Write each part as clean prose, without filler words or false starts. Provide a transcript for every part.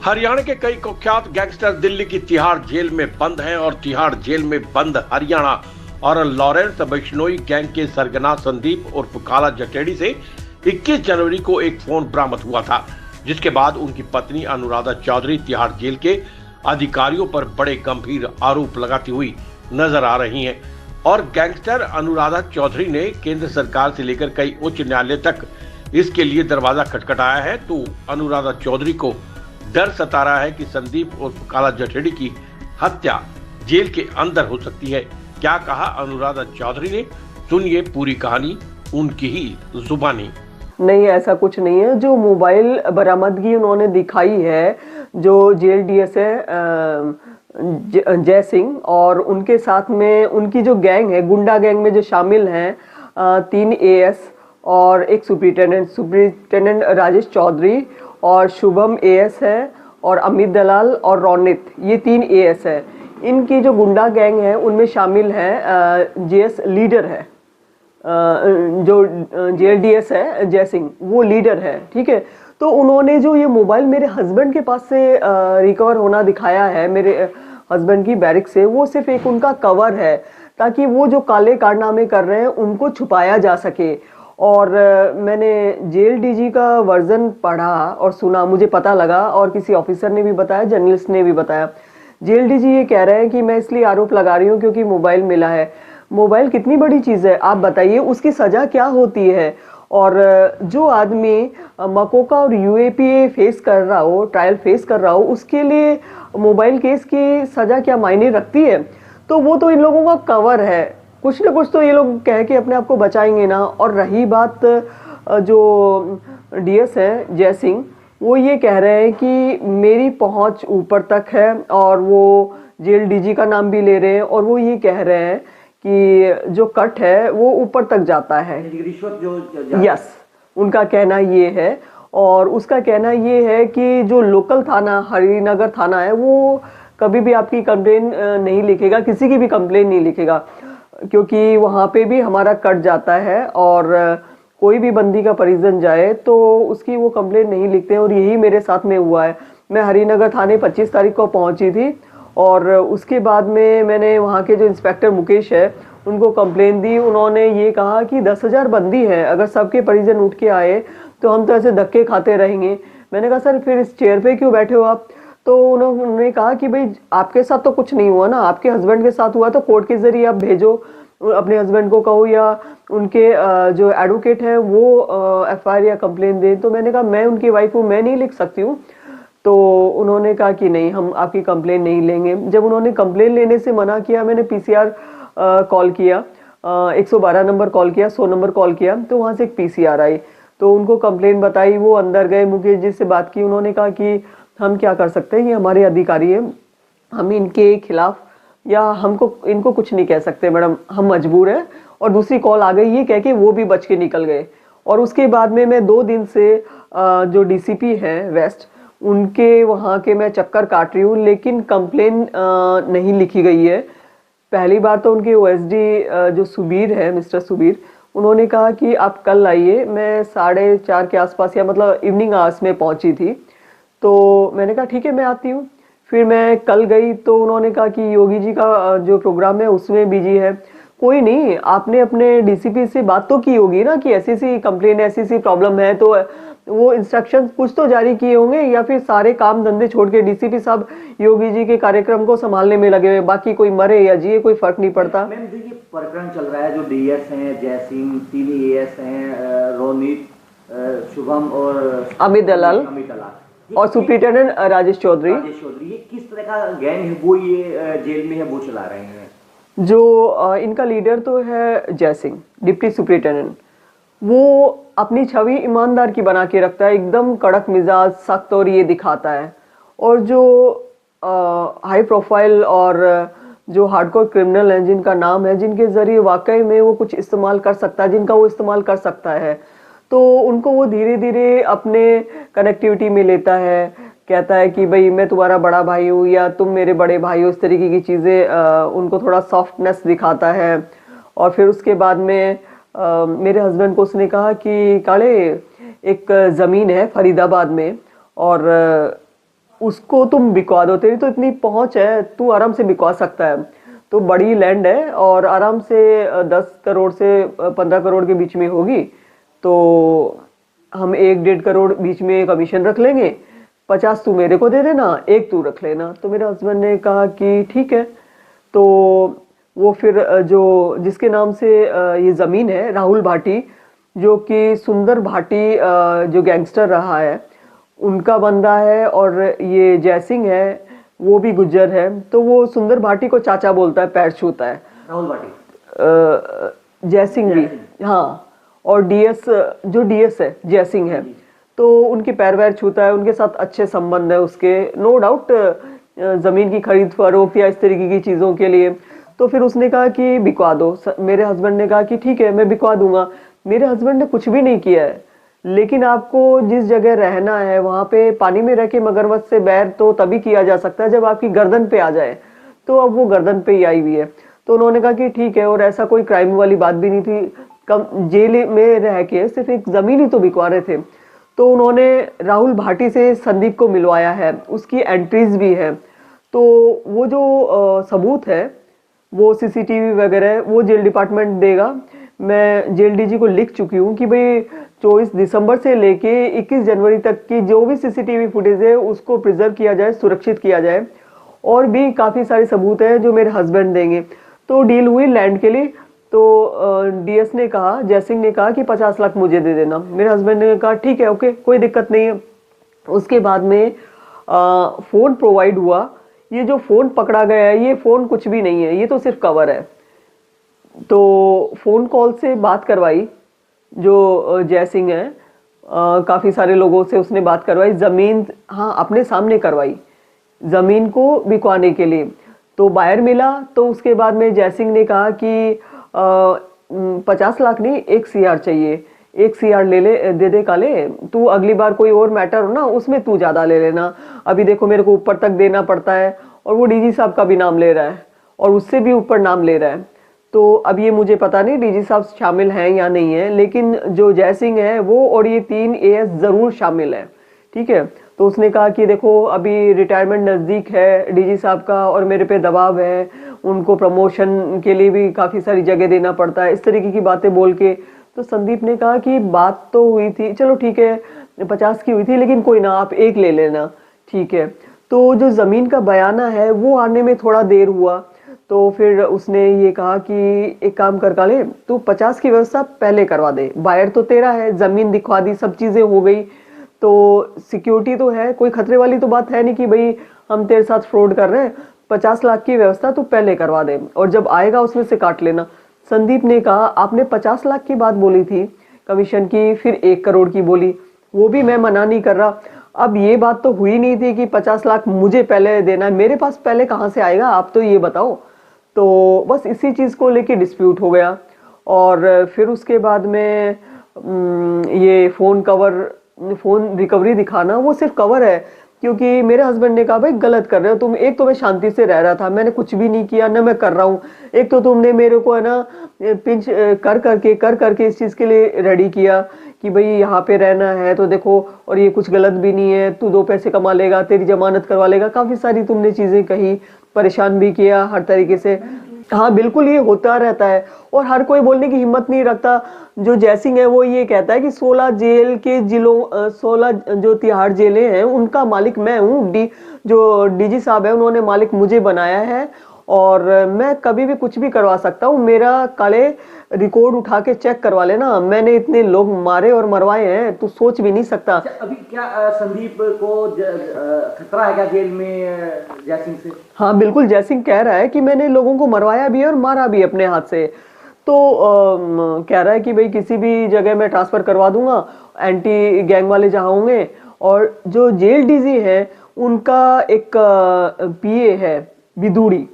हरियाणा के कई कुख्यात गैंगस्टर दिल्ली की तिहाड़ जेल में बंद हैं और तिहाड़ जेल में बंद हरियाणा और लॉरेंस बिश्नोई गैंग के सरगना संदीप उर्फ काला जटेड़ी से 21 जनवरी को एक फोन बरामद हुआ था, जिसके बाद उनकी पत्नी अनुराधा चौधरी तिहाड़ जेल के अधिकारियों पर बड़े गंभीर आरोप लगाती हुई नजर आ रही हैं। और गैंगस्टर अनुराधा चौधरी ने केंद्र सरकार से लेकर कई उच्च न्यायालय तक इसके लिए दरवाजा खटखटाया है। तो अनुराधा चौधरी को डर सता रहा है कि संदीप उर्फ काला जटेड़ी की हत्या जेल के अंदर हो सकती है। क्या कहा अनुराधा चौधरी ने, सुनिए पूरी कहानी उनकी ही जुबानी। नहीं, ऐसा कुछ नहीं है। जो मोबाइल बरामदगी उन्होंने दिखाई है, जो जेल डीएस है जय सिंह और उनके साथ में उनकी जो गैंग है, गुंडा गैंग में जो शामिल हैं 3 एएस और एक सुपरिटेंडेंट राजेश चौधरी और शुभम एएस है और अमित दलाल और रोनित, ये 3 एएस है। इनकी जो गुंडा गैंग है उनमें शामिल है जेएस लीडर है, जो जेएलडीएस है जय सिंह, वो लीडर है। ठीक है, तो उन्होंने जो ये मोबाइल मेरे हस्बैंड के पास से रिकवर होना दिखाया है, मेरे हस्बैंड की बैरिक से, वो सिर्फ एक उनका कवर है ताकि वो जो काले कारनामे कर रहे हैं उनको छुपाया जा सके। और मैंने जेल डीजी का वर्जन पढ़ा और सुना, मुझे पता लगा और किसी ऑफिसर ने भी बताया, जर्नलिस्ट ने भी बताया। जेल डीजी ये कह रहे हैं कि मैं इसलिए आरोप लगा रही हूँ क्योंकि मोबाइल मिला है। मोबाइल कितनी बड़ी चीज़ है, आप बताइए, उसकी सज़ा क्या होती है। और जो आदमी मकोका और यूएपीए फेस कर रहा हो, ट्रायल फेस कर रहा हो, उसके लिए मोबाइल केस की सज़ा क्या मायने रखती है। तो वो तो इन लोगों का कवर है, कुछ ना कुछ तो ये लोग कह के अपने आप को बचाएंगे ना। और रही बात जो डीएस है जय सिंह, वो ये कह रहे हैं कि मेरी पहुंच ऊपर तक है और वो जेल डीजी का नाम भी ले रहे हैं और वो ये कह रहे हैं कि जो कट है वो ऊपर तक जाता है, रिश्वत जो यस, उनका कहना ये है। और उसका कहना ये है कि जो लोकल थाना हरिनगर थाना है वो कभी भी आपकी कंप्लेन नहीं लिखेगा, किसी की भी कंप्लेन नहीं लिखेगा, क्योंकि वहाँ पे भी हमारा कट जाता है और कोई भी बंदी का परिजन जाए तो उसकी वो कंप्लेन नहीं लिखते हैं। और यही मेरे साथ में हुआ है। मैं हरिनगर थाने 25 तारीख को पहुँची थी और उसके बाद में मैंने वहाँ के जो इंस्पेक्टर मुकेश है उनको कंप्लेन दी। उन्होंने ये कहा कि 10,000 बंदी है, अगर सबके परिजन उठ के आए तो हम तो ऐसे धक्के खाते रहेंगे। मैंने कहा सर फिर इस चेयर पे क्यों बैठे हो आप। तो उन्होंने कहा कि भाई आपके साथ तो कुछ नहीं हुआ ना, आपके हस्बैंड के साथ हुआ तो कोर्ट के जरिए आप भेजो, अपने हस्बैंड को कहो या उनके जो एडवोकेट हैं वो एफआईआर या कंप्लेन दें। तो मैंने कहा मैं उनकी वाइफ हूँ, मैं नहीं लिख सकती हूँ। तो उन्होंने कहा कि नहीं, हम आपकी कंप्लेन नहीं लेंगे। जब उन्होंने कंप्लेन लेने से मना किया, मैंने पीसीआर कॉल किया, 112 नंबर कॉल किया, 100 नंबर कॉल किया, तो वहाँ से एक पीसीआर आई। तो उनको कंप्लेन बताई, वो अंदर गए, मुकेश जी से बात की। उन्होंने कहा कि हम क्या कर सकते हैं, ये हमारे अधिकारी हैं, हम इनके खिलाफ या हमको इनको कुछ नहीं कह सकते मैडम, हम मजबूर हैं। और दूसरी कॉल आ गई, ये कह के वो भी बच के निकल गए। और उसके बाद में मैं 2 दिन से जो डीसीपी हैं वेस्ट, उनके वहाँ के मैं चक्कर काट रही हूँ, लेकिन कंप्लेन नहीं लिखी गई है। पहली बार तो उनके ओएसडी जो सुबीर है, मिस्टर सुबीर, उन्होंने कहा कि आप कल आइए। मैं 4:30 के आसपास या मतलब इवनिंग आवर्स में पहुँची थी। तो मैंने कहा ठीक है मैं आती हूँ। फिर मैं कल गई तो उन्होंने कहा कि योगी जी का जो प्रोग्राम है उसमें बिजी है। कोई नहीं, आपने अपने डीसीपी से बात तो की होगी ना कि ऐसी सी कंप्लेन, ऐसी सी प्रॉब्लम है, तो वो इंस्ट्रक्शंस कुछ तो जारी किए होंगे, या फिर सारे काम धंधे छोड़ के डीसीपी साहब योगी जी के कार्यक्रम को संभालने में लगे हुए, बाकी कोई मरे या जिए कोई फर्क नहीं पड़ता। मैम देखिए प्रकरण चल रहा है, जो डीएस हैं जय सिंह, 3 एएस हैं रोनित, शुभम और अमित दलाल और सुपरिटेंडेंट राजेश चौधरी, ये किस तरह का गैंग है, वो ये जेल में है वो चला रहे हैं। जो इनका लीडर तो है जय सिंह, डिप्टी सुपरिटेंडेंट। वो अपनी छवि ईमानदार की बना के रखता है, एकदम कड़क मिजाज, सख्त, और ये दिखाता है। और जो हाई प्रोफाइल और जो हार्डकोर क्रिमिनल हैं, जिनका नाम है, जिनके जरिए वाकई में वो कुछ इस्तेमाल कर सकता है, जिनका वो इस्तेमाल कर सकता है, तो उनको वो धीरे धीरे अपने कनेक्टिविटी में लेता है। कहता है कि भाई मैं तुम्हारा बड़ा भाई हूँ या तुम मेरे बड़े भाई हो, इस तरीके की चीज़ें उनको थोड़ा सॉफ्टनेस दिखाता है। और फिर उसके बाद में मेरे हस्बैंड को उसने कहा कि काले एक ज़मीन है फरीदाबाद में और उसको तुम बिकवा दो, तेरी तो इतनी पहुंच है, तू आराम से बिकवा सकता है। तो बड़ी लैंड है और आराम से 10 करोड़ से 15 करोड़ के बीच में होगी। तो हम 1-1.5 करोड़ बीच में कमीशन रख लेंगे, 50 तू मेरे को दे देना, 1 तू रख लेना। तो मेरे हस्बैंड ने कहा कि ठीक है। तो वो फिर जो जिसके नाम से ये ज़मीन है, राहुल भाटी, जो कि सुंदर भाटी जो गैंगस्टर रहा है उनका बंदा है, और ये जयसिंह है वो भी गुज्जर है। तो वो सुंदर भाटी को चाचा बोलता है, पैर छूता है। राहुल भाटी, जयसिंह भी, हाँ। और डीएस, जो डीएस है जयसिंह है, तो उनके पैर वैर छूता है, उनके साथ अच्छे संबंध है उसके, नो डाउट, जमीन की खरीद फरोख्त या इस तरीके की चीज़ों के लिए। तो फिर उसने कहा कि बिकवा दो। मेरे हस्बैंड ने कहा कि ठीक है मैं बिकवा दूंगा। मेरे हस्बैंड ने कुछ भी नहीं किया है, लेकिन आपको जिस जगह रहना है वहाँ पे पानी में रह के मगरमच्छ से बैर तो तभी किया जा सकता है जब आपकी गर्दन पे आ जाए। तो अब वो गर्दन पे ही आई हुई है। तो उन्होंने कहा कि ठीक है, और ऐसा कोई क्राइम वाली बात भी नहीं थी, कम जेल में रह के सिर्फ एक ज़मीन ही तो बिकवा रहे थे। तो उन्होंने राहुल भाटी से संदीप को मिलवाया है, उसकी एंट्रीज भी है। तो वो जो सबूत है, वो सीसीटीवी वगैरह वो जेल डिपार्टमेंट देगा। मैं जेल डीजी को लिख चुकी हूँ कि भाई 24 दिसंबर से लेके 21 जनवरी तक की जो भी सीसीटीवी फुटेज है उसको प्रिजर्व किया जाए, सुरक्षित किया जाए। और भी काफ़ी सारे सबूत हैं जो मेरे हस्बैंड देंगे। तो डील हुई लैंड के लिए। तो डीएस ने कहा, जयसिंह ने कहा कि 50 लाख मुझे दे देना। मेरे हस्बैंड ने कहा ठीक है, ओके, कोई दिक्कत नहीं है। उसके बाद में फ़ोन प्रोवाइड हुआ। ये जो फ़ोन पकड़ा गया है, ये फ़ोन कुछ भी नहीं है, ये तो सिर्फ कवर है। तो फ़ोन कॉल से बात करवाई जो जयसिंह है, काफ़ी सारे लोगों से उसने बात करवाई। ज़मीन, हाँ, अपने सामने करवाई, ज़मीन को बिकवाने के लिए। तो बायर मिला। तो उसके बाद में जयसिंह ने कहा कि 50 लाख नहीं, 1 CR चाहिए, 1 CR ले ले, दे दे काले, तू अगली बार कोई और मैटर हो ना उसमें तू ज़्यादा ले लेना। अभी देखो मेरे को ऊपर तक देना पड़ता है, और वो डीजी साहब का भी नाम ले रहा है और उससे भी ऊपर नाम ले रहा है। तो अब ये मुझे पता नहीं डीजी साहब शामिल हैं या नहीं है, लेकिन जो जयसिंह है वो और ये 3 AS ज़रूर शामिल है, ठीक है। तो उसने कहा कि देखो अभी रिटायरमेंट नज़दीक है डीजी साहब का, और मेरे पे दबाव है, उनको प्रमोशन के लिए भी काफ़ी सारी जगह देना पड़ता है, इस तरीके की बातें बोल के। तो संदीप ने कहा कि बात तो हुई थी, चलो ठीक है 50 की हुई थी, लेकिन कोई ना, आप 1 ले लेना, ठीक है। तो जो ज़मीन का बयाना है वो आने में थोड़ा देर हुआ। तो फिर उसने ये कहा कि एक काम कर काले, तू 50 की व्यवस्था पहले करवा दे, बायर तो तेरा है, ज़मीन दिखवा दी, सब चीज़ें हो गई, तो सिक्योरिटी तो है, कोई खतरे वाली तो बात है नहीं कि भाई हम तेरे साथ फ्रॉड कर रहे हैं। 50 लाख की व्यवस्था तू पहले करवा दे, और जब आएगा उसमें से काट लेना। संदीप ने कहा आपने 50 लाख की बात बोली थी कमीशन की, फिर 1 करोड़ की बोली, वो भी मैं मना नहीं कर रहा। अब ये बात तो हुई नहीं थी कि 50 लाख मुझे पहले देना है, मेरे पास पहले कहाँ से आएगा, आप तो ये बताओ। तो बस इसी चीज़ को लेके डिस्प्यूट हो गया। और फिर उसके बाद में ये फ़ोन रिकवरी दिखाना, वो सिर्फ कवर है, क्योंकि मेरे हस्बैंड ने कहा भाई गलत कर रहे हो तुम, एक तो मैं शांति से रह रहा था, मैंने कुछ भी नहीं किया, ना मैं कर रहा हूँ, एक तो तुमने मेरे को है ना पिंच कर करके इस चीज़ के लिए रेडी किया कि भाई यहाँ पे रहना है तो देखो, और ये कुछ गलत भी नहीं है, तू 2 पैसे कमा लेगा, तेरी जमानत करवा लेगा, काफ़ी सारी तुमने चीज़ें कही, परेशान भी किया हर तरीके से। हाँ बिल्कुल, ये होता रहता है, और हर कोई बोलने की हिम्मत नहीं रखता। जो जयसिंह है वो ये कहता है कि 16 जेल के जिलों 16 जो तिहाड़ जेलें हैं उनका मालिक मैं हूँ। जो डीजी साहब है उन्होंने मालिक मुझे बनाया है, और मैं कभी भी कुछ भी करवा सकता हूँ। मेरा काले रिकॉर्ड उठा के चेक करवा लेना, मैंने इतने लोग मारे और मरवाए हैं, तू सोच भी नहीं सकता। अभी क्या संदीप को खतरा है क्या जेल में जयसिंह से? हाँ बिल्कुल, जयसिंह कह रहा है कि मैंने लोगों को मरवाया भी है और मारा भी अपने हाथ से। तो कह रहा है कि भाई किसी भी जगह मैं ट्रांसफ़र करवा दूंगा, एंटी गैंग वाले जहाँ होंगे। और जो जेल डीजी है उनका एक PA है विदुड़ी,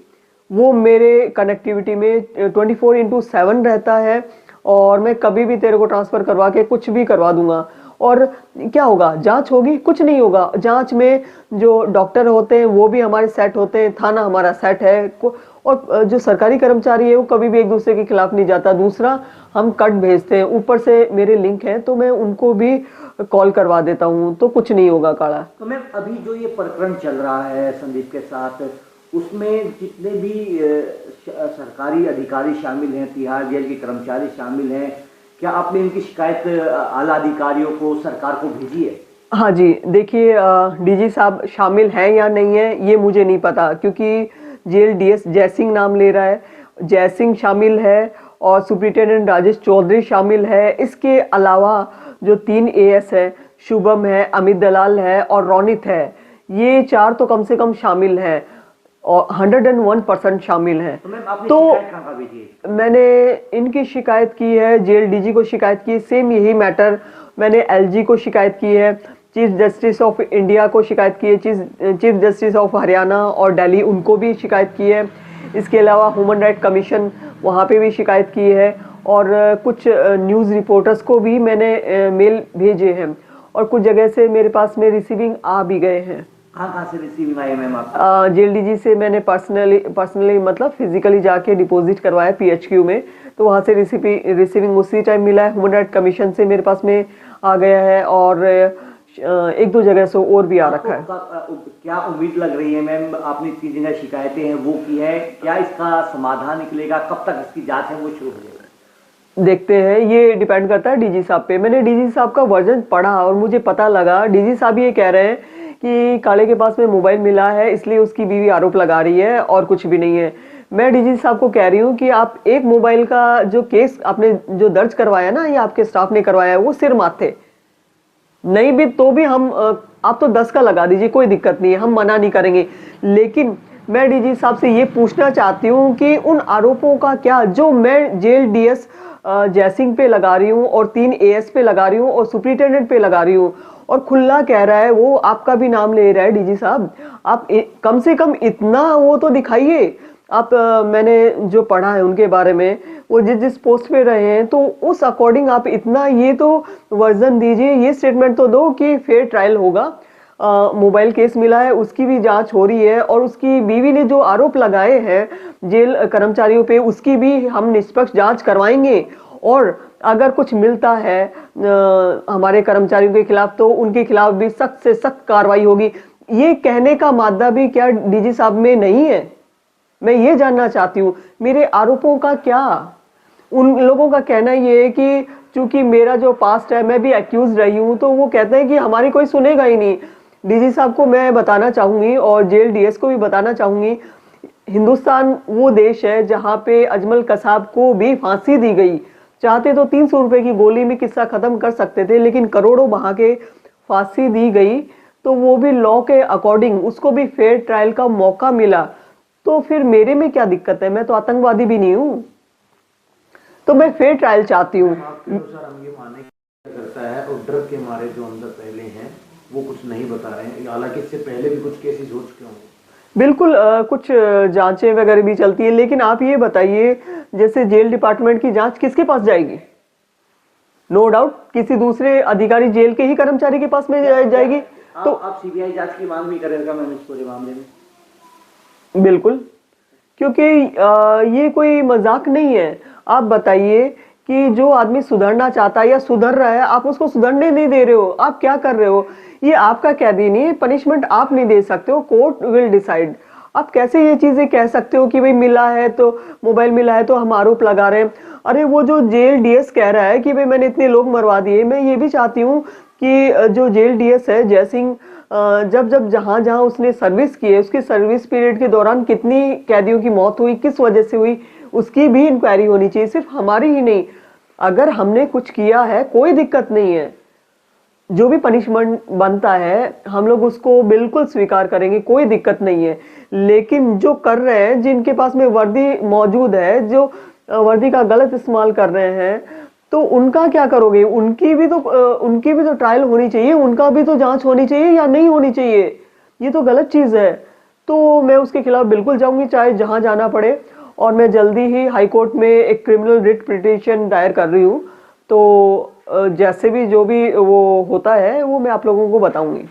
वो मेरे कनेक्टिविटी में 24/7 रहता है, और मैं कभी भी तेरे को ट्रांसफ़र करवा के कुछ भी करवा दूंगा। और क्या होगा, जांच होगी, कुछ नहीं होगा। जांच में जो डॉक्टर होते हैं वो भी हमारे सेट होते हैं, थाना हमारा सेट है, और जो सरकारी कर्मचारी है वो कभी भी एक दूसरे के खिलाफ नहीं जाता। दूसरा, हम कट भेजते हैं, ऊपर से मेरे लिंक हैं तो मैं उनको भी कॉल करवा देता हूँ, तो कुछ नहीं होगा काला। तो मैम अभी जो ये प्रकरण चल रहा है संदीप के साथ, उसमें जितने भी सरकारी अधिकारी शामिल हैं, तिहाड़ जेल के कर्मचारी शामिल हैं, क्या आपने इनकी शिकायत आला अधिकारियों को, सरकार को भेजी है? हाँ जी, देखिए डीजी साहब शामिल हैं या नहीं है ये मुझे नहीं पता, क्योंकि जेल डीएस जयसिंह नाम ले रहा है, जयसिंह शामिल है और सुप्रिंटेंडेंट राजेश चौधरी शामिल है। इसके अलावा जो 3 एएस है, शुभम है, अमित दलाल है और रोनित है, ये 4 तो कम से कम शामिल हैं और 101% शामिल हैं। तो मैंने इनकी शिकायत की है, जेल डीजी को शिकायत की है, सेम यही मैटर मैंने एलजी को शिकायत की है, चीफ जस्टिस ऑफ इंडिया को शिकायत की है, चीफ जस्टिस ऑफ हरियाणा और दिल्ली उनको भी शिकायत की है। इसके अलावा ह्यूमन राइट कमीशन वहाँ पे भी शिकायत की है और कुछ न्यूज़ रिपोर्टर्स को भी मैंने मेल भेजे हैं और कुछ जगह से मेरे पास में रिसीविंग आ भी गए हैं। कहाँ से रिसीविंग आई मैम आप? जेल डीजी से मैंने पर्सनली मतलब फिजिकली जाके डिपॉजिट करवाया पीएचक्यू में, तो वहाँ से रिसीविंग उसी टाइम मिला है। ह्यूमन राइट कमीशन से मेरे पास में आ गया है और 1-2 जगह से और भी आ रखा है। क्या उम्मीद लग रही है मैम, आपने इतनी जगह शिकायतें हैं वो की है, क्या इसका समाधान निकलेगा, कब तक इसकी जांच है वो शुरू हो जाएगी? देखते हैं, ये डिपेंड करता है डीजी साहब पे। मैंने डीजी साहब का वर्जन पढ़ा और मुझे पता लगा, डीजी साहब ये कह रहे हैं कि काले के पास में मोबाइल मिला है इसलिए उसकी बीवी आरोप लगा रही है और कुछ भी नहीं है। मैं डीजी साहब को कह रही हूँ कि आप एक मोबाइल का जो केस आपने जो दर्ज करवाया ना, ये आपके स्टाफ ने करवाया है, वो सिर माथे नहीं भी तो भी हम आप तो 10 का लगा दीजिए, कोई दिक्कत नहीं है, हम मना नहीं करेंगे। लेकिन मैं डीजी साहब से ये पूछना चाहती हूँ कि उन आरोपों का क्या, जो मैं जेल डीएस जयसिंह पे लगा रही हूँ और 3 एएस पे लगा रही हूँ और सुप्रिंटेंडेंट पे लगा रही हूँ और खुला कह रहा है, वो आपका भी नाम ले रहा है डीजी साहब, आप कम से कम इतना वो तो दिखाइए। आप मैंने जो पढ़ा है उनके बारे में, वो जिस पोस्ट पे रहे हैं, तो उस अकॉर्डिंग आप इतना ये तो वर्जन दीजिए, ये स्टेटमेंट तो दो कि फेयर ट्रायल होगा। मोबाइल केस मिला है, उसकी भी जांच हो रही है और उसकी बीवी ने जो आरोप लगाए हैं जेल कर्मचारियों पे, उसकी भी हम निष्पक्ष जांच करवाएंगे और अगर कुछ मिलता है हमारे कर्मचारियों के खिलाफ तो उनके खिलाफ भी सख्त से सख्त कार्रवाई होगी। ये कहने का मादा भी क्या डीजी साहब में नहीं है? मैं ये जानना चाहती हूँ मेरे आरोपों का क्या। उन लोगों का कहना ये है कि चूंकि मेरा जो पास्ट है, मैं भी एक्यूज रही हूँ, तो वो कहते हैं कि हमारी कोई सुनेगा ही नहीं। डीजी साहब को मैं बताना चाहूंगी और जेल डीएस को भी बताना चाहूंगी, हिंदुस्तान वो देश है जहाँ पे अजमल कसाब को भी फांसी दी गई। चाहते तो 300 रुपए की गोली में किस्सा खत्म कर सकते थे, लेकिन करोड़ों बहा के फांसी दी गई, तो वो भी लॉ के अकॉर्डिंग उसको भी फेयर ट्रायल का मौका मिला। तो फिर मेरे में क्या दिक्कत है? मैं तो आतंकवादी भी नहीं हूँ, तो मैं फेयर ट्रायल चाहती हूँ। आपके अनुसार हम ये माने करता है और डर के मारे जो अंदर पहले हैं वो कुछ नहीं बता रहे हैं, हालांकि इससे पहले भी कुछ केसेस हो चुके होंगे। बिल्कुल कुछ जांचें वगैरह भी चलती है, लेकिन आप ये बताइए जैसे जेल डिपार्टमेंट की जांच किसके पास जाएगी? नो डाउट किसी दूसरे अधिकारी जेल के ही कर्मचारी के पास में जाएगी। तो आप सीबीआई जांच की मांग भी करेगा मैम इस पूरे मामले में? बिल्कुल, क्योंकि ये कोई मजाक नहीं है। आप बताइए कि जो आदमी सुधरना चाहता है या सुधर रहा है, आप उसको सुधरने नहीं दे रहे हो, आप क्या कर रहे हो? ये आपका कैदी नहीं है, पनिशमेंट आप नहीं दे सकते हो, कोर्ट विल डिसाइड। आप कैसे ये चीजें कह सकते हो कि भाई मिला है तो मोबाइल मिला है तो हम आरोप लगा रहे हैं? अरे वो जो जेल डीएस कह रहा है कि भाई मैंने इतने लोग मरवा दिए, मैं ये भी चाहती हूँ कि जो जेल डीएस है जयसिंह, जब जहाँ जहाँ उसने सर्विस की है, उसकी सर्विस पीरियड के दौरान कितनी कैदियों की मौत हुई, किस वजह से हुई, उसकी भी इंक्वायरी होनी चाहिए, सिर्फ हमारी ही नहीं। अगर हमने कुछ किया है कोई दिक्कत नहीं है, जो भी पनिशमेंट बनता है हम लोग उसको बिल्कुल स्वीकार करेंगे, कोई दिक्कत नहीं है। लेकिन जो कर रहे हैं, जिनके पास में वर्दी मौजूद है, जो वर्दी का गलत इस्तेमाल कर रहे हैं, तो उनका क्या करोगे? उनकी भी तो ट्रायल होनी चाहिए, उनका भी तो जांच होनी चाहिए या नहीं होनी चाहिए? ये तो गलत चीज़ है। तो मैं उसके खिलाफ बिल्कुल जाऊंगी, चाहे जहां जाना पड़े। और मैं जल्दी ही हाई कोर्ट में एक क्रिमिनल रिट पिटीशन दायर कर रही हूँ, तो जैसे भी जो भी वो होता है वो मैं आप लोगों को बताऊंगी।